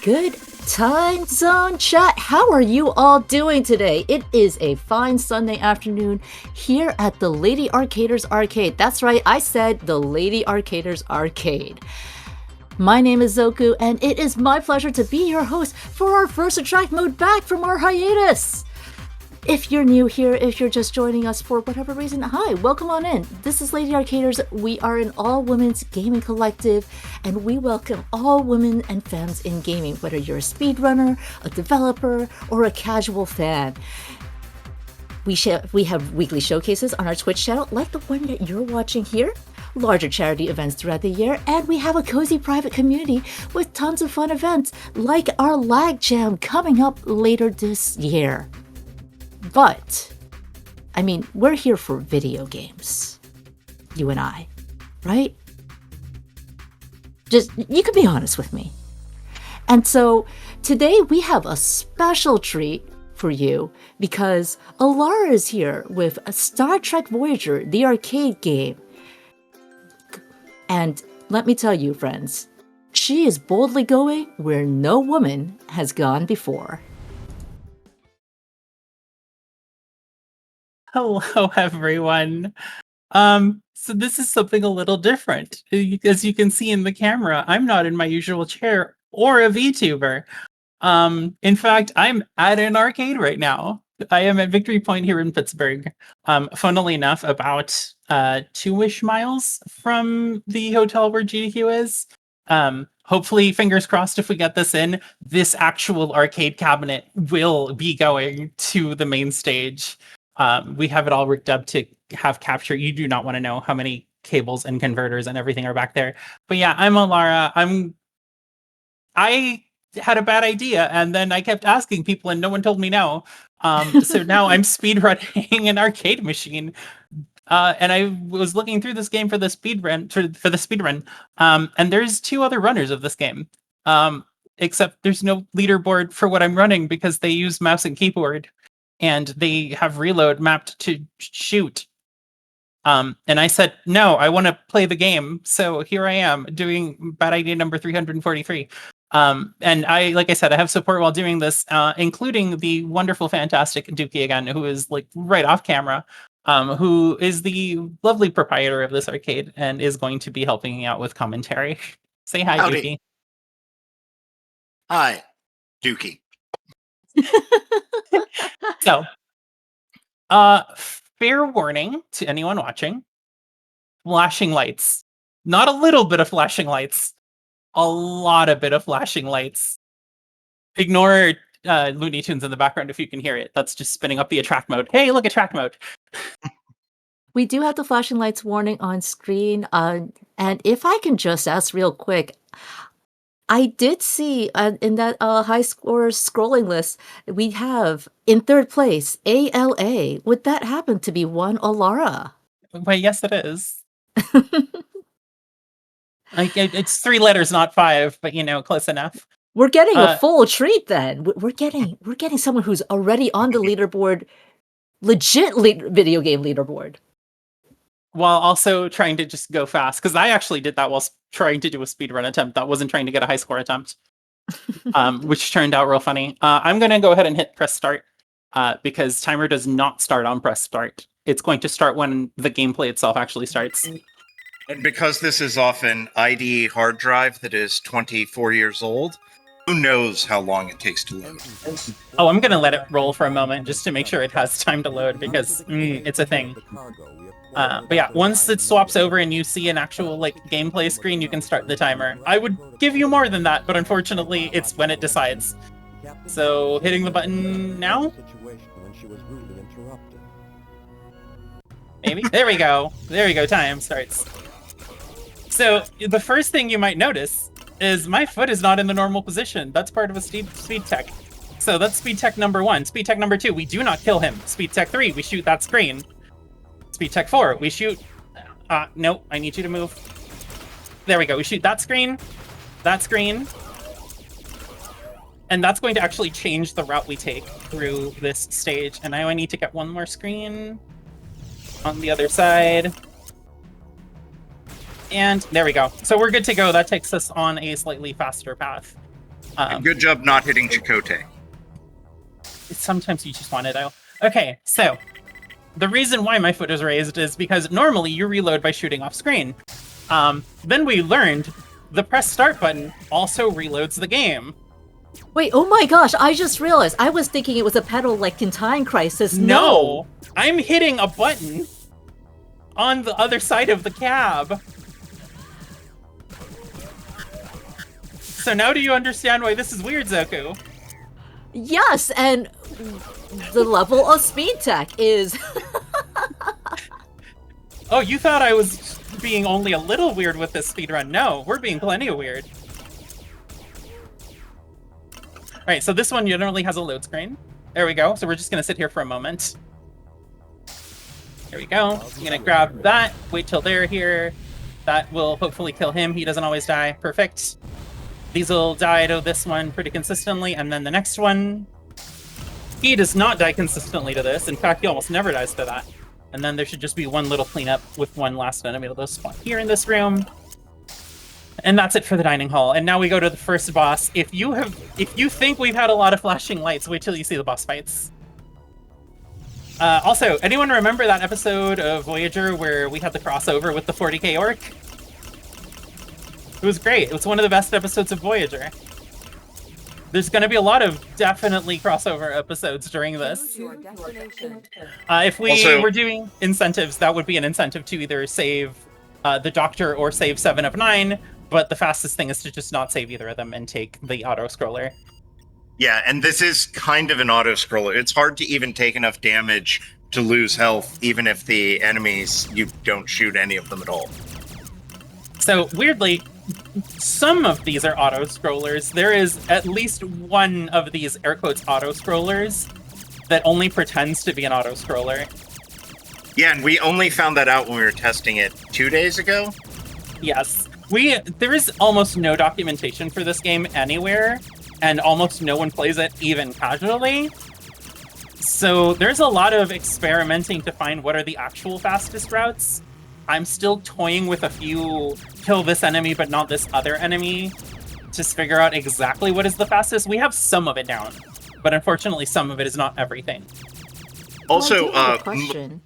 Good time zone chat. How are you all doing today? It is a fine Sunday afternoon here at the Lady Arcaders Arcade. That's right, I said the Lady Arcaders Arcade. My name is Zoku, and it is my pleasure to be your host for our first Attract Mode back from our hiatus. If you're new here, if you're just joining us for whatever reason, hi, welcome on in. This is Lady Arcaders. We are an all-women's gaming collective, and we welcome all women and femmes in gaming, whether you're a speedrunner, a developer, or a casual fan. We have weekly showcases on our Twitch channel, like the one that you're watching here, larger charity events throughout the year, and we have a cozy private community with tons of fun events, like our Lag Jam coming up later this year. But, I mean, we're here for video games. You and I, right? Just, you can be honest with me. And so, today we have a special treat for you because Alara is here with a Star Trek Voyager, the arcade game. And let me tell you, friends, she is boldly going where no woman has gone before. Hello, everyone. So this is something a little different. As you can see in the camera, I'm not in my usual chair or a VTuber. In fact, I'm at an arcade right now. I am at Victory Point here in Pittsburgh. Funnily enough, about 2-ish miles from the hotel where GDQ is. Hopefully, fingers crossed, if we get this in, this actual arcade cabinet will be going to the main stage. We have it all rigged up to have capture. You do not want to know how many cables and converters and everything are back there. But yeah, I'm Alara. I had a bad idea, and then I kept asking people, and no one told me no. So now I'm speedrunning an arcade machine. And I was looking through this game for the speedrun, and there's 2 other runners of this game. Except there's no leaderboard for what I'm running because they use mouse and keyboard. And they have reload mapped to shoot. And I said, no, I want to play the game. So here I am doing bad idea number 343. And like I said, I have support while doing this, including the wonderful, fantastic dookieagain, who is like right off camera, who is the lovely proprietor of this arcade and is going to be helping me out with commentary. Say hi, Howdy. Dookie. Hi, Dookie. So, fair warning to anyone watching. Flashing lights. Not a little bit of flashing lights. A lot of bit of flashing lights. Ignore Looney Tunes in the background if you can hear it. That's just spinning up the attract mode. Hey, look, attract mode. We do have the flashing lights warning on screen. And if I can just ask real quick, I did see in that high score scrolling list, we have in 3rd place, ALA. Would that happen to be one Alara? Well, yes, it is. Like it's 3 letters, not 5, but close enough. We're getting a full treat then. We're getting someone who's already on the leaderboard, legit video game leaderboard. While also trying to just go fast, because I actually did that while trying to do a speedrun attempt. That wasn't trying to get a high score attempt, which turned out real funny. I'm going to go ahead and hit press start, because timer does not start on press start. It's going to start when the gameplay itself actually starts. And because this is off an ID hard drive that is 24 years old, who knows how long it takes to load. Oh, I'm going to let it roll for a moment just to make sure it has time to load, because it's a thing. But yeah, once it swaps over and you see an actual gameplay screen, you can start the timer. I would give you more than that, but unfortunately, it's when it decides. So, hitting the button now? Maybe? There we go. There we go, time starts. So, the first thing you might notice is my foot is not in the normal position. That's part of a speed tech. So that's speed tech number 1. Speed tech number 2, we do not kill him. Speed tech 3, we shoot that screen. Speed tech 4, we shoot... no, I need you to move. There we go, we shoot that screen, and that's going to actually change the route we take through this stage. And now I need to get one more screen on the other side. And there we go. So we're good to go. That takes us on a slightly faster path. Good job not hitting Chakotay. Sometimes you just want it out. Okay, so the reason why my foot is raised is because normally you reload by shooting off screen. Then we learned the press start button also reloads the game. Wait, oh my gosh, I just realized. I was thinking it was a pedal like in Time Crisis. No! I'm hitting a button on the other side of the cab. So now do you understand why this is weird, Zoku? Yes, and the level of speed tech is... Oh, you thought I was being only a little weird with this speedrun. No, we're being plenty of weird. Alright, so this one generally has a load screen. There we go. So we're just going to sit here for a moment. There we go. I'm going to grab that. Wait till they're here. That will hopefully kill him. He doesn't always die. Perfect. These will die to this one pretty consistently. And then the next one, he does not die consistently to this. In fact, he almost never dies to that. And then there should just be one little cleanup with one last enemy that'll spawn here in this room. And that's it for the dining hall. And now we go to the first boss. If you think we've had a lot of flashing lights, wait till you see the boss fights. Also, anyone remember that episode of Voyager where we had the crossover with the 40k orc? It was great. It was one of the best episodes of Voyager. There's going to be a lot of definitely crossover episodes during this. If we were doing incentives, that would be an incentive to either save the Doctor or save 7 of 9, but the fastest thing is to just not save either of them and take the auto-scroller. Yeah, and this is kind of an auto-scroller. It's hard to even take enough damage to lose health, even if the enemies, you don't shoot any of them at all. So, weirdly, some of these are auto-scrollers. There is at least one of these, air quotes, auto-scrollers that only pretends to be an auto-scroller. Yeah, and we only found that out when we were testing it 2 days ago? Yes. There is almost no documentation for this game anywhere, and almost no one plays it even casually. So there's a lot of experimenting to find what are the actual fastest routes. I'm still toying with a few kill this enemy but not this other enemy to figure out exactly what is the fastest. We have some of it down, but unfortunately some of it is not everything. Also, I do have a question.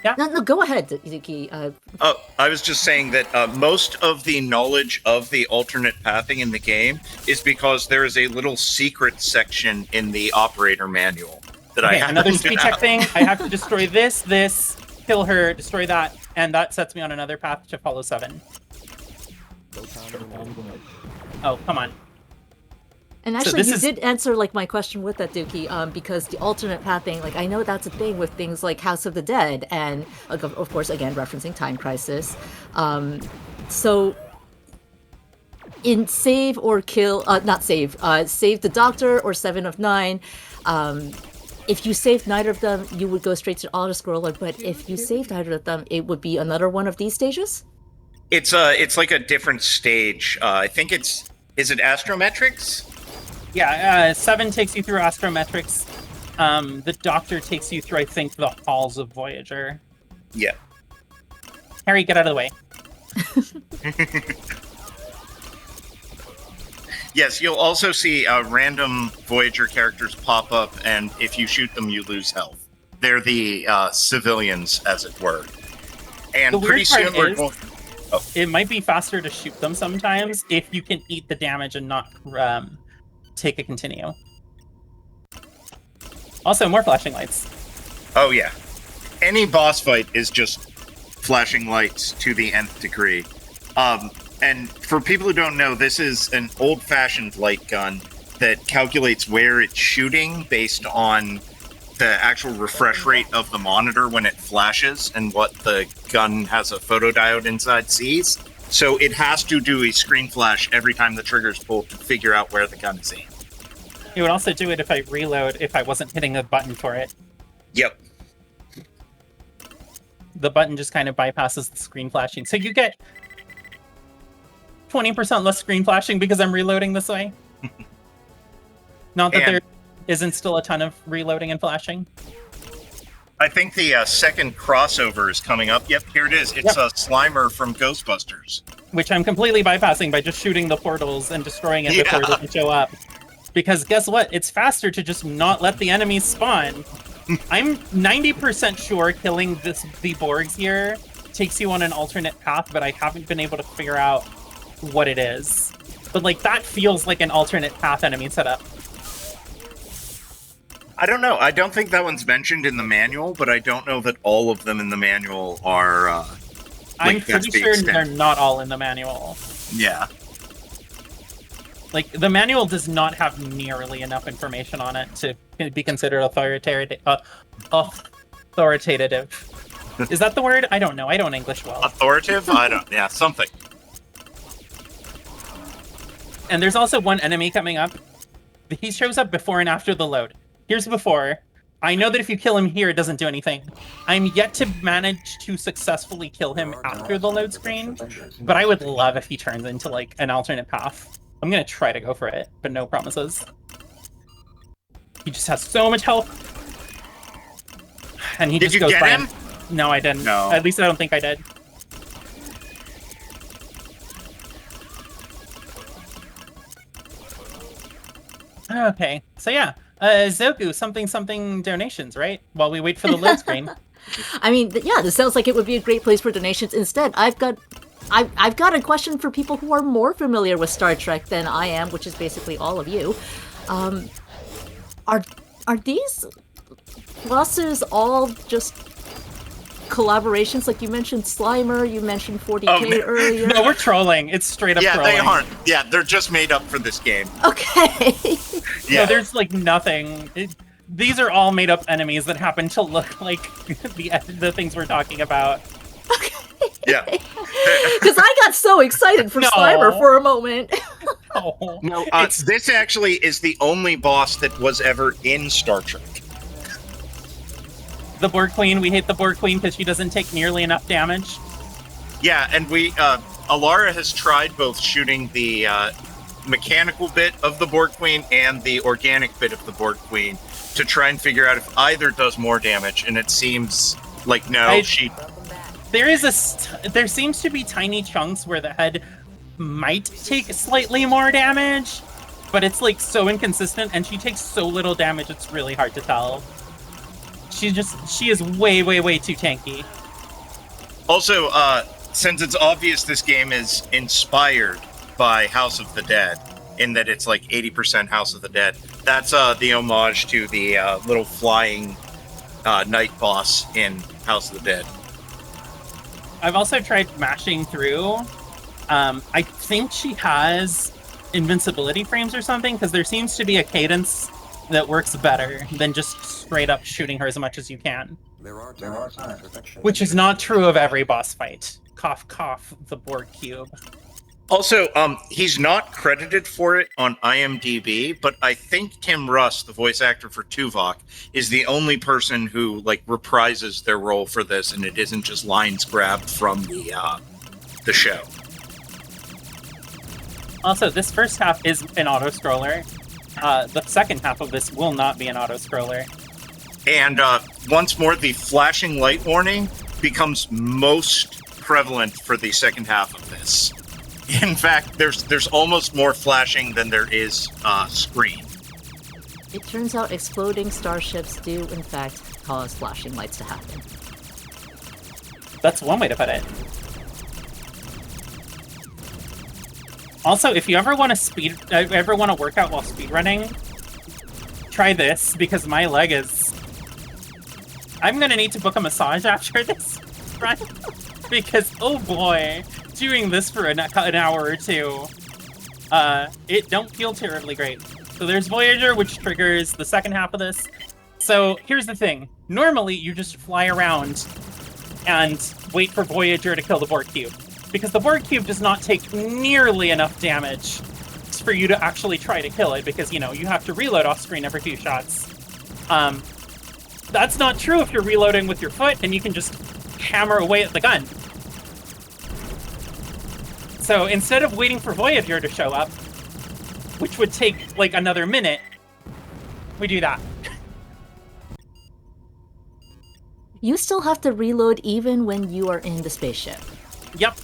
Yeah? No, go ahead, Yuki. I was just saying that most of the knowledge of the alternate pathing in the game is because there is a little secret section in the operator manual that I have. Another speed check thing. I have to destroy this, kill her, destroy that, and that sets me on another path to follow 7. Oh, come on. And actually, you did answer like my question with that, Dookie, because the alternate pathing, like I know that's a thing with things like House of the Dead, and of course, again referencing Time Crisis. So in save or kill, not save, save the Doctor or 7 of 9. If you saved neither of them, you would go straight to auto scroller. But if you saved either of them, it would be another one of these stages. It's like a different stage. I think is it Astrometrics? Yeah, 7 takes you through Astrometrics. The Doctor takes you through, I think, the halls of Voyager. Yeah. Harry, get out of the way. Yes, you'll also see random Voyager characters pop up, and if you shoot them, you lose health. They're the civilians, as it were. And pretty soon we're going... It might be faster to shoot them sometimes if you can eat the damage and not take a continue. Also, more flashing lights. Oh, yeah. Any boss fight is just flashing lights to the nth degree. And for people who don't know, this is an old-fashioned light gun that calculates where it's shooting based on the actual refresh rate of the monitor when it flashes and what the gun has a photodiode inside sees. So it has to do a screen flash every time the trigger is pulled to figure out where the gun is aimed. It would also do it if I reload, if I wasn't hitting a button for it. Yep. The button just kind of bypasses the screen flashing. So you get 20% less screen flashing because I'm reloading this way. Not that there isn't still a ton of reloading and flashing. I think the second crossover is coming up. Yep, here it is. It's a Slimer from Ghostbusters. Which I'm completely bypassing by just shooting the portals and destroying it before they can show up. Because guess what? It's faster to just not let the enemies spawn. I'm 90% sure killing the Borgs here takes you on an alternate path, but I haven't been able to figure out what it is. But like that feels like an alternate path enemy setup. I don't know. I don't think that one's mentioned in the manual, but I don't know that all of them in the manual are. I'm pretty sure they're not all in the manual. Yeah. Like, the manual does not have nearly enough information on it to be considered authoritative. Is that the word? I don't know. I don't English well. Authoritative? I don't. Yeah, something. And there's also one enemy coming up. He shows up before and after the load. Here's before. I know that if you kill him here, it doesn't do anything. I'm yet to manage to successfully kill him after the load screen, but I would love if he turns into, like, an alternate path. I'm gonna try to go for it, but no promises. He just has so much health. And he just goes by him. No, I didn't. No. At least I don't think I did. Okay, so yeah. Zoku, something donations, right? While we wait for the load screen. I mean, yeah, this sounds like it would be a great place for donations. Instead, I've got a question for people who are more familiar with Star Trek than I am, which is basically all of you. Are these losses all just collaborations? Like you mentioned Slimer, you mentioned 40K earlier. No, we're trolling. It's straight up trolling. Yeah, they aren't. Yeah, they're just made up for this game. Okay. Yeah. No, there's like nothing. These are all made up enemies that happen to look like the things we're talking about. Okay. Yeah. Because I got so excited for Slimer for a moment. No, this actually is the only boss that was ever in Star Trek. The Borg Queen, we hate the Borg Queen because she doesn't take nearly enough damage. Yeah, and Alara has tried both shooting the mechanical bit of the Borg Queen and the organic bit of the Borg Queen to try and figure out if either does more damage, and it seems like there seems to be tiny chunks where the head might take slightly more damage, but it's like so inconsistent, and she takes so little damage, it's really hard to tell. She is way, way, way too tanky. Also, since it's obvious this game is inspired by House of the Dead, in that it's like 80% House of the Dead, that's the homage to the little flying night boss in House of the Dead. I've also tried mashing through. I think she has invincibility frames or something, because there seems to be a cadence that works better than just straight up shooting her as much as you can. Which is not true of every boss fight. Cough, cough, the Borg Cube. Also, he's not credited for it on IMDb, but I think Tim Russ, the voice actor for Tuvok, is the only person who like reprises their role for this, and it isn't just lines grabbed from the show. Also, this first half is an auto-scroller. The second half of this will not be an auto-scroller. And once more, the flashing light warning becomes most prevalent for the second half of this. In fact, there's almost more flashing than there is screen. It turns out exploding starships do, in fact, cause flashing lights to happen. That's one way to put it. Also, if you ever want to work out while speedrunning, try this, because my leg is... I'm gonna need to book a massage after this run, because, oh boy, doing this for an hour or two, it don't feel terribly great. So there's Voyager, which triggers the second half of this. So here's the thing. Normally, you just fly around and wait for Voyager to kill the Borg Cube, because the Borg Cube does not take nearly enough damage for you to actually try to kill it, because, you know, you have to reload off-screen every few shots. That's not true if you're reloading with your foot, and you can just hammer away at the gun. So instead of waiting for Voyager to show up, which would take, like, another minute, we do that. You still have to reload even when you are in the spaceship. Yep.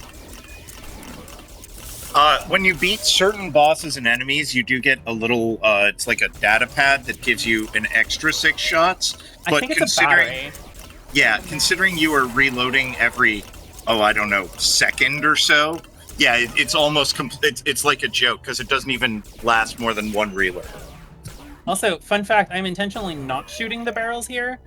When you beat certain bosses and enemies, you do get a little, it's like a data pad that gives you an extra 6 shots. But I think it's a battery. Yeah, considering you are reloading every, I don't know, second or so, yeah, it's almost, it's like a joke, because it doesn't even last more than 1 reload. Also, fun fact, I'm intentionally not shooting the barrels here,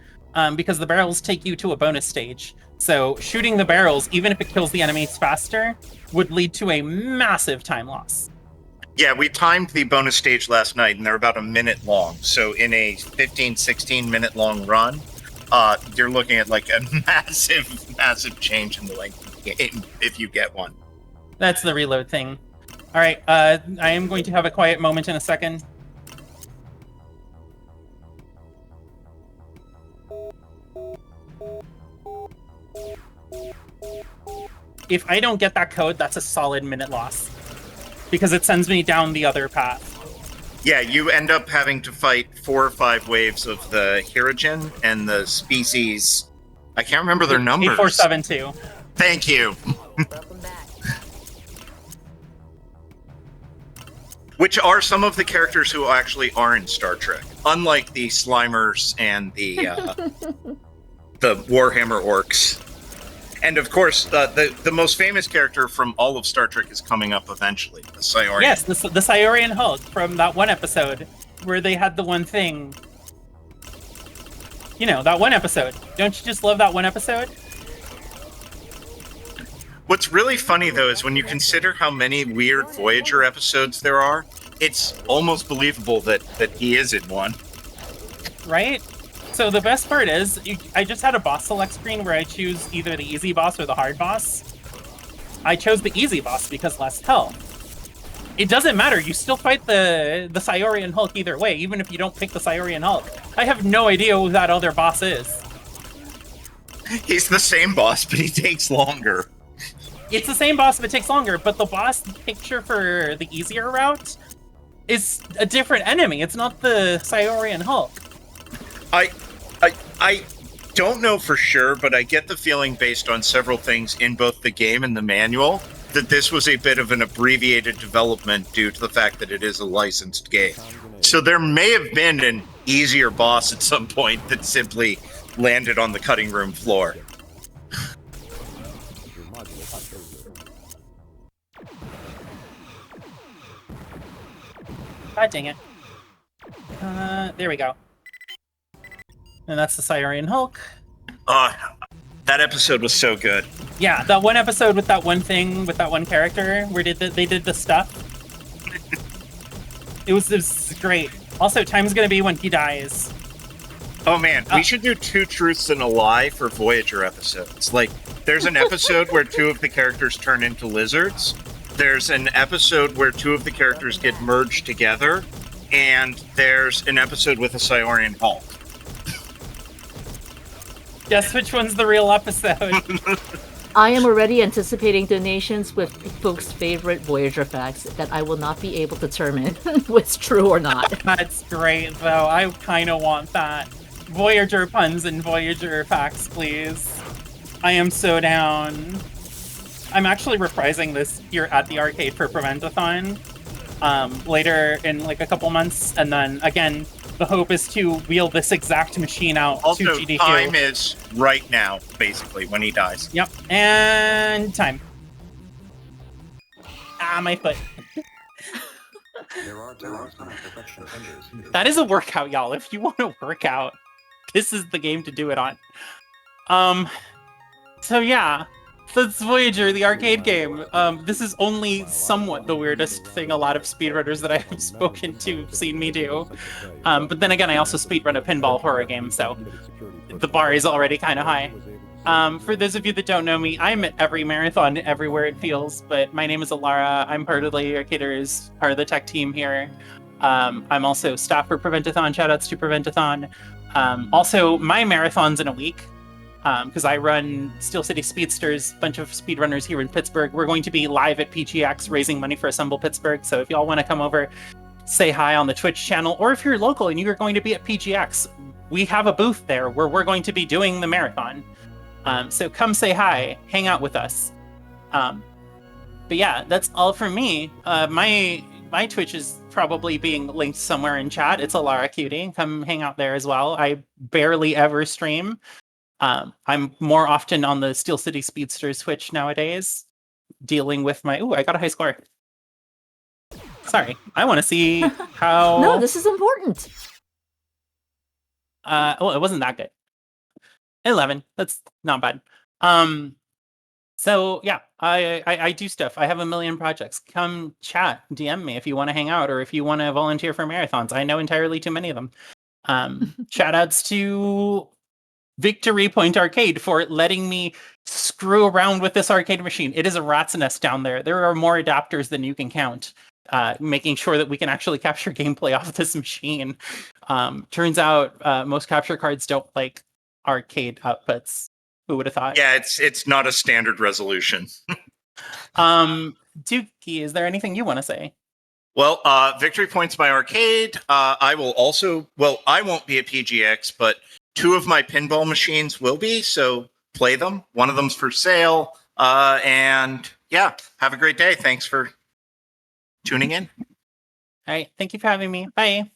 because the barrels take you to a bonus stage. So shooting the barrels, even if it kills the enemies faster, would lead to a massive time loss. Yeah, we timed the bonus stage last night, and they're about a minute long. So in a 15, 16-minute long run, you're looking at like a massive change in the length of the game if you get one. That's the reload thing. All right, I am going to have a quiet moment in a second. If I don't get that code, that's a solid minute loss, because it sends me down the other path. Yeah, you end up having to fight 4 or 5 waves of the Hirogen and the species. I can't remember their numbers. 8472. Thank you. Welcome back. Which are some of the characters who actually are in Star Trek, unlike the Slimers and the the Warhammer orcs. And of course, the most famous character from all of Star Trek is coming up eventually, the Cyorian. Yes, the Cyorian Hulk from that one episode where they had the one thing. You know, that one episode. Don't you just love that one episode? What's really funny, though, is when you consider how many weird Voyager episodes there are, it's almost believable that he is in one. Right? So the best part is, I just had a boss select screen where I choose either the easy boss or the hard boss. I chose the easy boss because less health. It doesn't matter, you still fight the Cyorian Hulk either way, even if you don't pick the Cyorian Hulk. I have no idea who that other boss is. He's the same boss, but he takes longer. It's the same boss, but it takes longer, but the boss picture for the easier route is a different enemy. It's not the Cyorian Hulk. I don't know for sure, but I get the feeling based on several things in both the game and the manual that this was a bit of an abbreviated development due to the fact that it is a licensed game. So there may have been an easier boss at some point that simply landed on the cutting room floor. God dang it. There we go. And that's the Cyorian Hulk. That episode was so good. Yeah, that one episode with that one thing, with that one character, where they did the stuff. It was great. Also, time's gonna be when he dies. Oh man, we should do 2 truths and a lie for Voyager episodes. Like, there's an episode where 2 of the characters turn into lizards. There's an episode where 2 of the characters get merged together. And there's an episode with a Cyorian Hulk. Guess which one's the real episode? I am already anticipating donations with folks' favorite Voyager facts that I will not be able to determine what's true or not. That's great, though. I kind of want that. Voyager puns and Voyager facts, please. I am so down. I'm actually reprising this here at the arcade for Preventathon later in like a couple months, and then again, the hope is to wheel this exact machine out Also, to GDQ. time is right now, basically, when he dies. Yep, and time. My foot. That is a workout, y'all. If you want to work out, this is the game to do it on. So yeah, that's Voyager, the arcade game. This is only somewhat the weirdest thing a lot of speedrunners that I have spoken to have seen me do. But then again, I also speedrun a pinball horror game, so the bar is already kind of high. For those of you that don't know me, I'm at every marathon everywhere it feels, but my name is Alara. I'm part of the Lady Arcaders, part of the tech team here. I'm also staff for Preventathon. Shoutouts to Preventathon. Also, my marathon's in a week. Because I run Steel City Speedsters, a bunch of speedrunners here in Pittsburgh. We're going to be live at PGX raising money for Assemble Pittsburgh. So if y'all want to come over, say hi on the Twitch channel, or if you're local and you're going to be at PGX, we have a booth there where we're going to be doing the marathon. So come say hi, hang out with us. But yeah, that's all from me. My Twitch is probably being linked somewhere in chat. It's Alara Cutie. Come hang out there as well. I barely ever stream. I'm more often on the Steel City Speedsters Twitch nowadays, dealing with my... Ooh, I got a high score. Sorry, I want to see how... No, this is important. Well, it wasn't that good. 11. That's not bad. So yeah, I do stuff. I have a million projects. Come chat, DM me if you want to hang out or if you want to volunteer for marathons. I know entirely too many of them. Shout outs to Victory Point Arcade for letting me screw around with this arcade machine. It is a rat's nest down there. There are more adapters than you can count. Making sure that we can actually capture gameplay off this machine. Turns out most capture cards don't like arcade outputs. Who would have thought? Yeah, it's not a standard resolution. Dookie, is there anything you want to say? Well, Victory Point's my arcade. I will also, I won't be at PGX, but 2 of my pinball machines will be, so play them. One of them's for sale. And yeah, have a great day. Thanks for tuning in. All right, thank you for having me. Bye.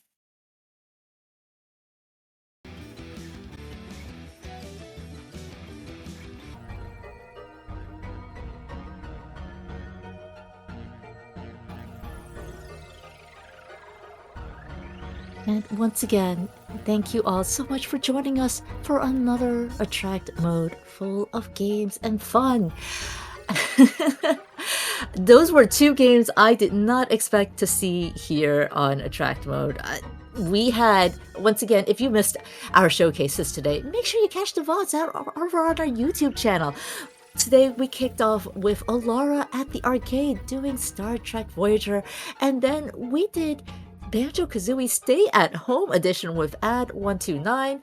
And once again, thank you all so much for joining us for another Attract Mode full of games and fun. Those were 2 games I did not expect to see here on Attract Mode. We had, once again, if you missed our showcases today, make sure you catch the VODs out over on our YouTube channel. Today we kicked off with Alara at the arcade doing Star Trek Voyager, and then we did Banjo-Kazooie Stay at Home edition with Ad 129.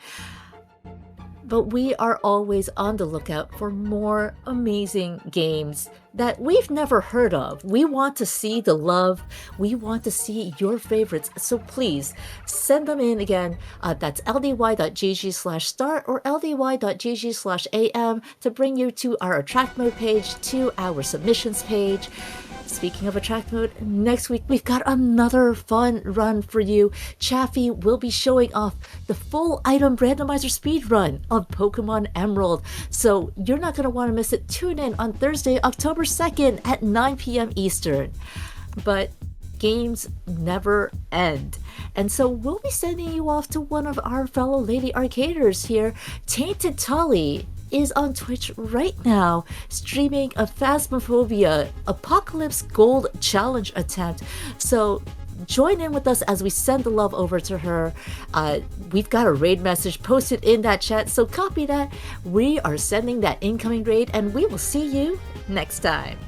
But we are always on the lookout for more amazing games that we've never heard of. We want to see the love. We want to see your favorites. So please send them in again. That's ldy.gg/start or ldy.gg/am to bring you to our Attract Mode page, to our submissions page. Speaking of Attract Mode, next week we've got another fun run for you. Chaffee will be showing off the full item randomizer speed run of Pokemon Emerald. So you're not going to want to miss it. Tune in on Thursday, October 2nd at 9 p.m. Eastern. But games never end. And so we'll be sending you off to one of our fellow Lady Arcaders here, Tainted Tully is on Twitch right now, streaming a Phasmophobia Apocalypse Gold Challenge attempt. So join in with us as we send the love over to her. We've got a raid message posted in that chat, so copy that. We are sending that incoming raid, and we will see you next time.